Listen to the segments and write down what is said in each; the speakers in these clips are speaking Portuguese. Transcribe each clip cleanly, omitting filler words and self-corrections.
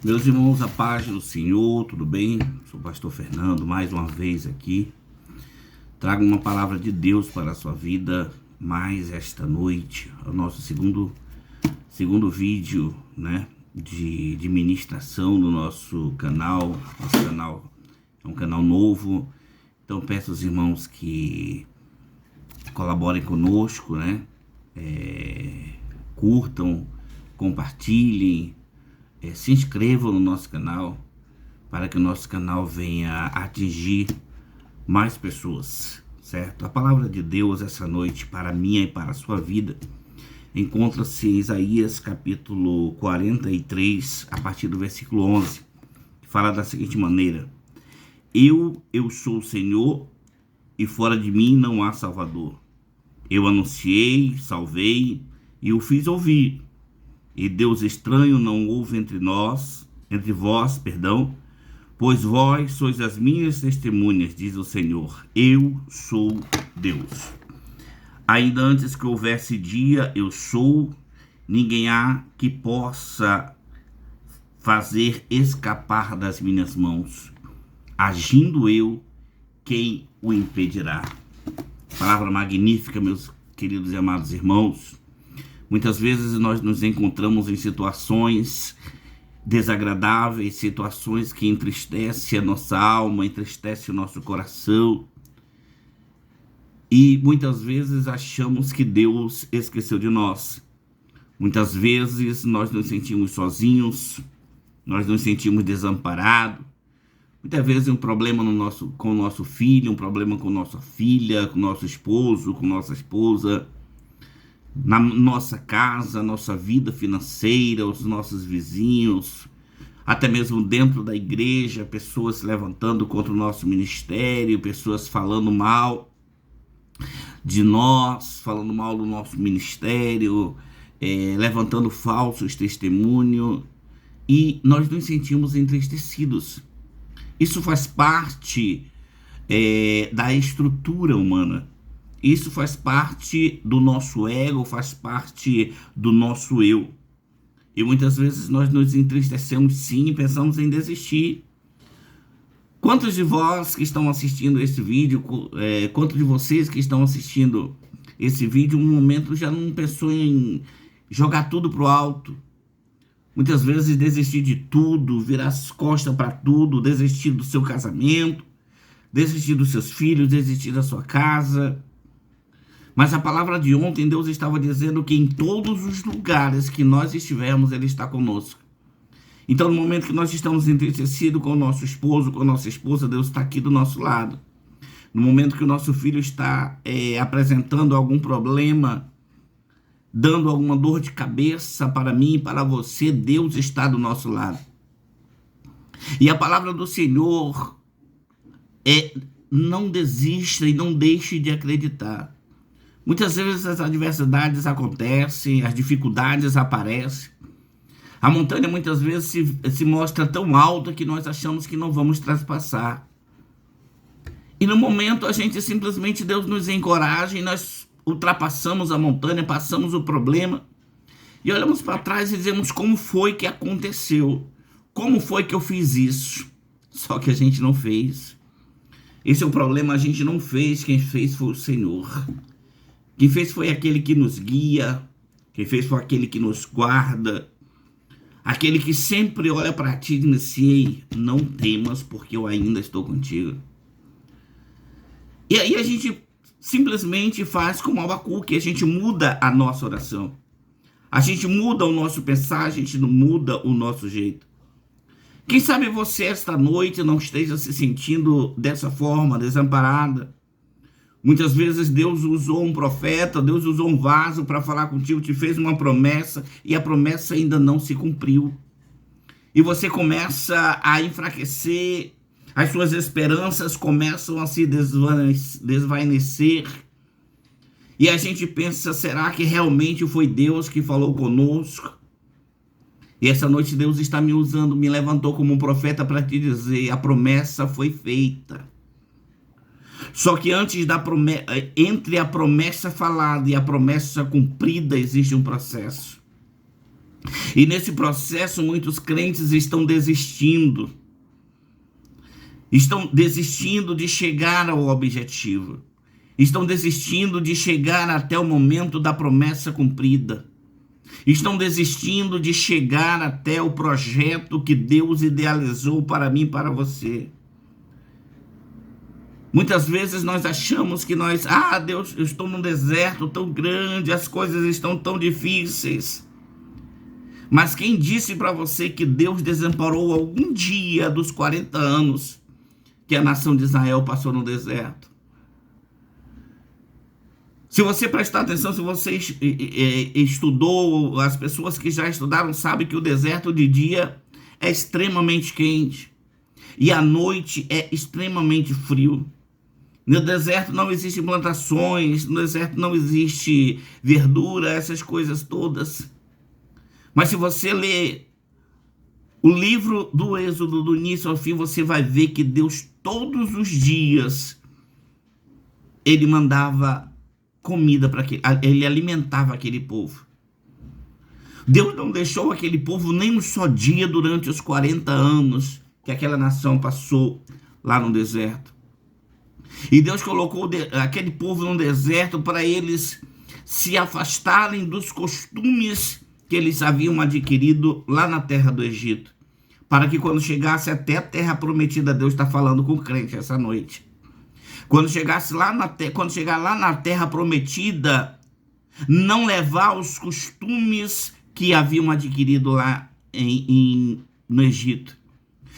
Meus irmãos, a paz do Senhor, tudo bem? Sou o pastor Fernando, mais uma vez aqui. Trago uma palavra de Deus para a sua vida mais esta noite. É o nosso segundo vídeo, né, de ministração no nosso canal. Nosso canal é um canal novo, então peço aos irmãos que colaborem conosco, né? Curtam, compartilhem, se inscrevam no nosso canal para que o nosso canal venha atingir mais pessoas, certo? A palavra de Deus essa noite para mim e para a sua vida encontra-se em Isaías capítulo 43, a partir do versículo 11, que fala da seguinte maneira: Eu sou o Senhor e fora de mim não há Salvador. Eu anunciei, salvei e o fiz ouvir. E Deus estranho não houve entre vós, pois vós sois as minhas testemunhas, diz o Senhor. Eu sou Deus. Ainda antes que houvesse dia, eu sou, ninguém há que possa fazer escapar das minhas mãos. Agindo eu, quem o impedirá? Palavra magnífica, meus queridos e amados irmãos. Muitas vezes nós nos encontramos em situações desagradáveis, situações que entristecem a nossa alma, entristecem o nosso coração. E muitas vezes achamos que Deus esqueceu de nós. Muitas vezes nós nos sentimos sozinhos, nós nos sentimos desamparados. Muitas vezes um problema com o nosso filho, um problema com nossa filha, com nosso esposo, com nossa esposa, na nossa casa, nossa vida financeira, os nossos vizinhos, até mesmo dentro da igreja, pessoas se levantando contra o nosso ministério, pessoas falando mal de nós, falando mal do nosso ministério, levantando falsos testemunhos, e nós nos sentimos entristecidos. Isso faz parte da estrutura humana. Isso faz parte do nosso ego, faz parte do nosso eu. E muitas vezes nós nos entristecemos sim e pensamos em desistir. Quantos de vós que estão assistindo esse vídeo, quantos de vocês que estão assistindo esse vídeo, um momento já não pensou em jogar tudo pro alto? Muitas vezes desistir de tudo, virar as costas para tudo, desistir do seu casamento, desistir dos seus filhos, desistir da sua casa. Mas a palavra de ontem, Deus estava dizendo que em todos os lugares que nós estivermos, Ele está conosco. Então, no momento que nós estamos entristecidos com o nosso esposo, com a nossa esposa, Deus está aqui do nosso lado. No momento que o nosso filho está apresentando algum problema, dando alguma dor de cabeça para mim e para você, Deus está do nosso lado. E a palavra do Senhor não desista e não deixe de acreditar. Muitas vezes as adversidades acontecem, as dificuldades aparecem. A montanha muitas vezes se mostra tão alta que nós achamos que não vamos traspassar. E no momento a gente simplesmente, Deus nos encoraja e nós ultrapassamos a montanha, passamos o problema e olhamos para trás e dizemos: como foi que aconteceu? Como foi que eu fiz isso? Só que a gente não fez. Esse é o problema, a gente não fez. Quem fez foi o Senhor. Quem fez foi aquele que nos guia, quem fez foi aquele que nos guarda, aquele que sempre olha para ti e diz assim: ei, não temas, porque eu ainda estou contigo. E aí a gente simplesmente faz como Abacuque, a gente muda a nossa oração. A gente muda o nosso pensar, a gente não muda o nosso jeito. Quem sabe você esta noite não esteja se sentindo dessa forma, desamparada. Muitas vezes Deus usou um profeta, Deus usou um vaso para falar contigo, te fez uma promessa e a promessa ainda não se cumpriu. E você começa a enfraquecer, as suas esperanças começam a se desvanecer. E a gente pensa: será que realmente foi Deus que falou conosco? E essa noite Deus está me usando, me levantou como um profeta para te dizer: a promessa foi feita. Só que antes da promessa, entre a promessa falada e a promessa cumprida, existe um processo. E nesse processo, muitos crentes estão desistindo. Estão desistindo de chegar ao objetivo. Estão desistindo de chegar até o momento da promessa cumprida. Estão desistindo de chegar até o projeto que Deus idealizou para mim e para você. Muitas vezes nós achamos que Deus, eu estou num deserto tão grande, as coisas estão tão difíceis. Mas quem disse para você que Deus desamparou algum dia dos 40 anos que a nação de Israel passou no deserto? Se você prestar atenção, se você estudou, as pessoas que já estudaram sabem que o deserto de dia é extremamente quente e à noite é extremamente frio. No deserto não existem plantações, no deserto não existe verdura, essas coisas todas. Mas se você ler o livro do Êxodo, do início ao fim, você vai ver que Deus todos os dias, ele mandava comida para ele alimentava aquele povo. Deus não deixou aquele povo nem um só dia durante os 40 anos que aquela nação passou lá no deserto. E Deus colocou aquele povo no deserto para eles se afastarem dos costumes que eles haviam adquirido lá na terra do Egito, para que quando chegasse até a terra prometida, Deus está falando com o crente essa noite. Quando chegar lá na terra prometida, não levar os costumes que haviam adquirido lá no Egito.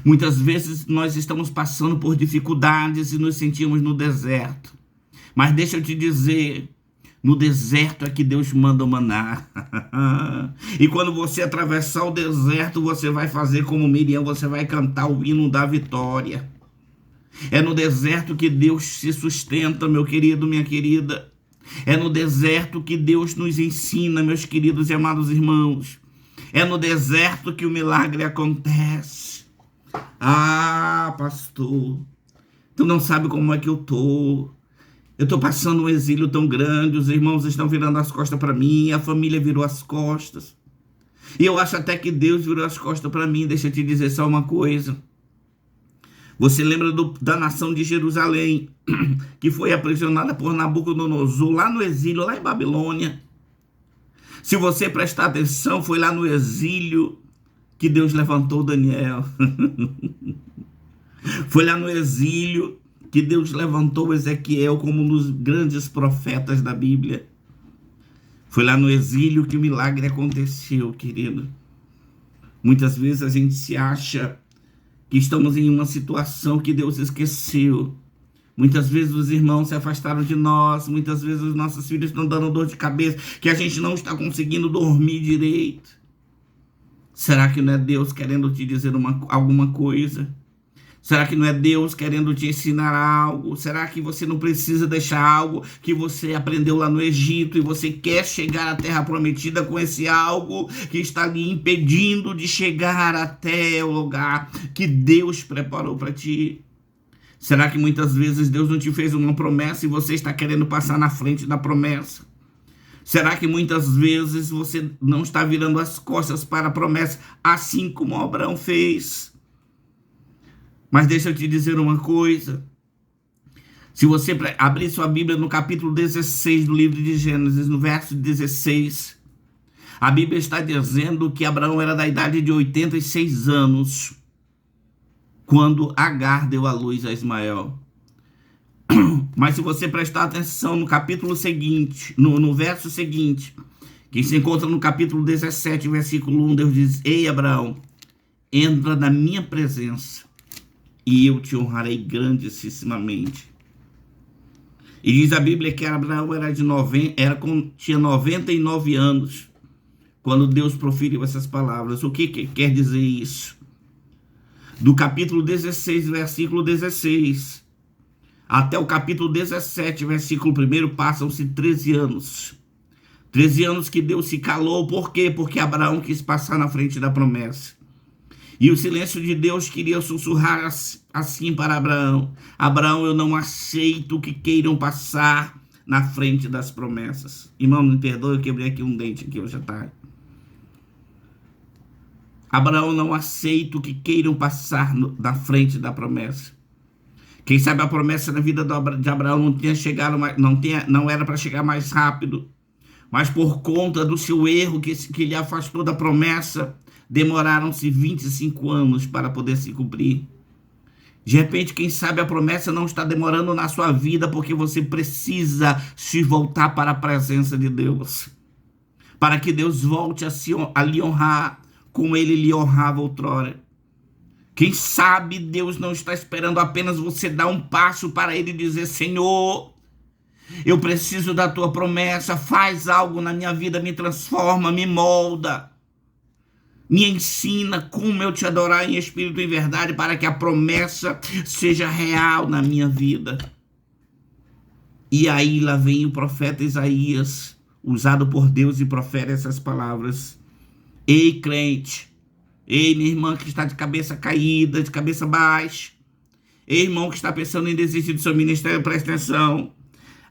Muitas vezes nós estamos passando por dificuldades e nos sentimos no deserto. Mas deixa eu te dizer, no deserto é que Deus manda o maná. E quando você atravessar o deserto, você vai fazer como Miriam, você vai cantar o hino da vitória. É no deserto que Deus se sustenta, meu querido, minha querida. É no deserto que Deus nos ensina, meus queridos e amados irmãos. É no deserto que o milagre acontece. Ah, pastor, tu não sabe como é que eu tô. Eu tô passando um exílio tão grande, os irmãos estão virando as costas para mim, a família virou as costas. E eu acho até que Deus virou as costas para mim. Deixa eu te dizer só uma coisa. Você lembra da nação de Jerusalém, que foi aprisionada por Nabucodonosor lá no exílio, lá em Babilônia? Se você prestar atenção, foi lá no exílio que Deus levantou Daniel. Foi lá no exílio que Deus levantou Ezequiel como um dos grandes profetas da Bíblia. Foi lá no exílio que o milagre aconteceu, querido. Muitas vezes a gente se acha que estamos em uma situação que Deus esqueceu. Muitas vezes os irmãos se afastaram de nós, muitas vezes os nossos filhos estão dando dor de cabeça, que a gente não está conseguindo dormir direito. Será que não é Deus querendo te dizer alguma coisa? Será que não é Deus querendo te ensinar algo? Será que você não precisa deixar algo que você aprendeu lá no Egito e você quer chegar à terra prometida com esse algo que está lhe impedindo de chegar até o lugar que Deus preparou para ti? Será que muitas vezes Deus não te fez uma promessa e você está querendo passar na frente da promessa? Será que muitas vezes você não está virando as costas para a promessa, assim como Abraão fez? Mas deixa eu te dizer uma coisa. Se você abrir sua Bíblia no capítulo 16 do livro de Gênesis, no verso 16, a Bíblia está dizendo que Abraão era da idade de 86 anos, quando Agar deu à luz a Ismael. Mas se você prestar atenção no capítulo seguinte, no verso seguinte, que se encontra no capítulo 17, versículo 1, Deus diz: Ei, Abraão, entra na minha presença e eu te honrarei grandissimamente. E diz a Bíblia que Abraão tinha 99 anos quando Deus proferiu essas palavras. O que quer dizer isso? Do capítulo 16, versículo 16, até o capítulo 17, versículo 1, passam-se 13 anos. 13 anos que Deus se calou. Por quê? Porque Abraão quis passar na frente da promessa. E o silêncio de Deus queria sussurrar assim para Abraão: Abraão, eu não aceito que queiram passar na frente das promessas. Irmão, me perdoe, eu quebrei aqui um dente aqui hoje à tarde. Abraão não aceita que queiram passar na frente da promessa. Quem sabe a promessa na vida de Abraão não tinha chegado, não era para chegar mais rápido, mas por conta do seu erro que lhe afastou da promessa, demoraram-se 25 anos para poder se cumprir. De repente, quem sabe a promessa não está demorando na sua vida porque você precisa se voltar para a presença de Deus, para que Deus volte a lhe honrar como ele lhe honrava outrora. Quem sabe Deus não está esperando apenas você dar um passo para ele dizer: Senhor, eu preciso da tua promessa, faz algo na minha vida, me transforma, me molda, me ensina como eu te adorar em espírito e verdade, para que a promessa seja real na minha vida. E aí lá vem o profeta Isaías, usado por Deus, e profere essas palavras: ei, crente, ei, minha irmã que está de cabeça caída, de cabeça baixa, ei, irmão que está pensando em desistir do seu ministério, presta atenção.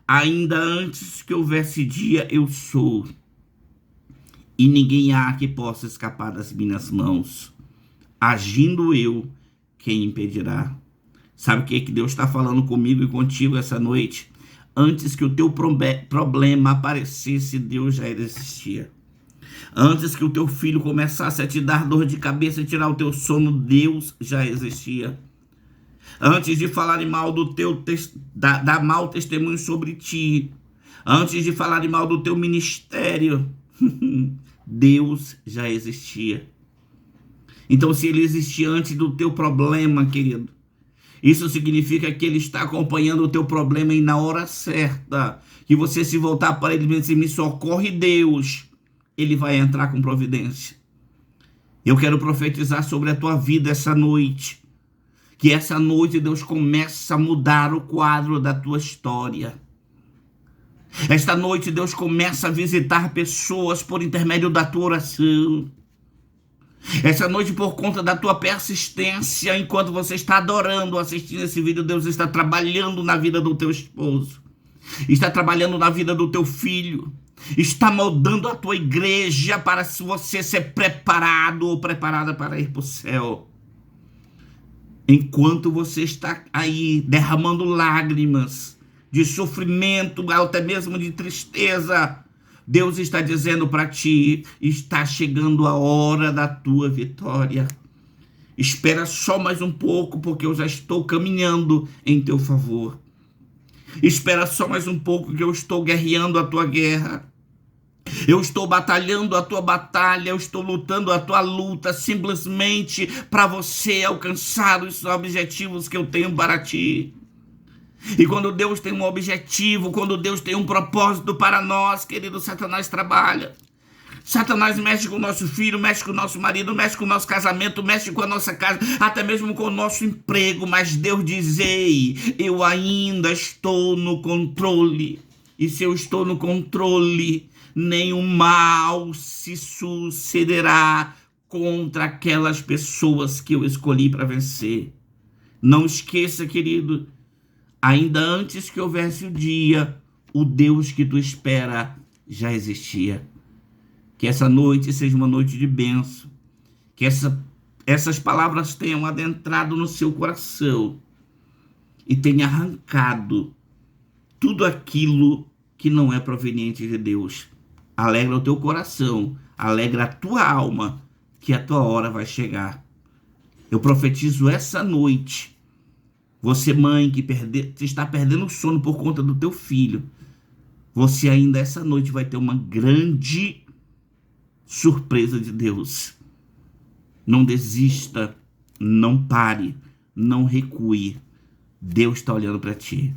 Ainda antes que houvesse dia, eu sou, e ninguém há que possa escapar das minhas mãos. Agindo eu, quem impedirá? Sabe o que Deus está falando comigo e contigo essa noite? Antes que o teu problema aparecesse, Deus já existia. Antes que o teu filho começasse a te dar dor de cabeça e tirar o teu sono, Deus já existia. Antes de falarem mal dar mau testemunho sobre ti, antes de falarem mal do teu ministério, Deus já existia. Então, se ele existia antes do teu problema, querido, isso significa que ele está acompanhando o teu problema, e na hora certa, que você se voltar para ele e dizer: me socorre, Deus, ele vai entrar com providência. Eu quero profetizar sobre a tua vida essa noite, que essa noite Deus começa a mudar o quadro da tua história. Esta noite Deus começa a visitar pessoas por intermédio da tua oração. Essa noite, por conta da tua persistência, enquanto você está adorando, assistindo esse vídeo, Deus está trabalhando na vida do teu esposo, está trabalhando na vida do teu filho, está moldando a tua igreja para você ser preparado ou preparada para ir para o céu. Enquanto você está aí derramando lágrimas de sofrimento, até mesmo de tristeza, Deus está dizendo para ti: está chegando a hora da tua vitória. Espera só mais um pouco, porque eu já estou caminhando em teu favor. Espera só mais um pouco, que eu estou guerreando a tua guerra. Eu estou batalhando a tua batalha, eu estou lutando a tua luta, simplesmente para você alcançar os objetivos que eu tenho para ti. E quando Deus tem um objetivo, quando Deus tem um propósito para nós, querido, Satanás trabalha. Satanás mexe com o nosso filho, mexe com o nosso marido, mexe com o nosso casamento, mexe com a nossa casa, até mesmo com o nosso emprego. Mas Deus diz: ei, eu ainda estou no controle. E se eu estou no controle, nenhum mal se sucederá contra aquelas pessoas que eu escolhi para vencer. Não esqueça, querido, ainda antes que houvesse o dia, o Deus que tu espera já existia. Que essa noite seja uma noite de bênção, que essas palavras tenham adentrado no seu coração e tenha arrancado tudo aquilo que não é proveniente de Deus. Alegra o teu coração, alegra a tua alma, que a tua hora vai chegar. Eu profetizo essa noite, você, mãe, que está perdendo o sono por conta do teu filho, você ainda essa noite vai ter uma grande surpresa de Deus. Não desista, não pare, não recue. Deus está olhando para ti.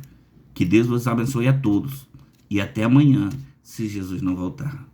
Que Deus vos abençoe a todos. E até amanhã, se Jesus não voltar.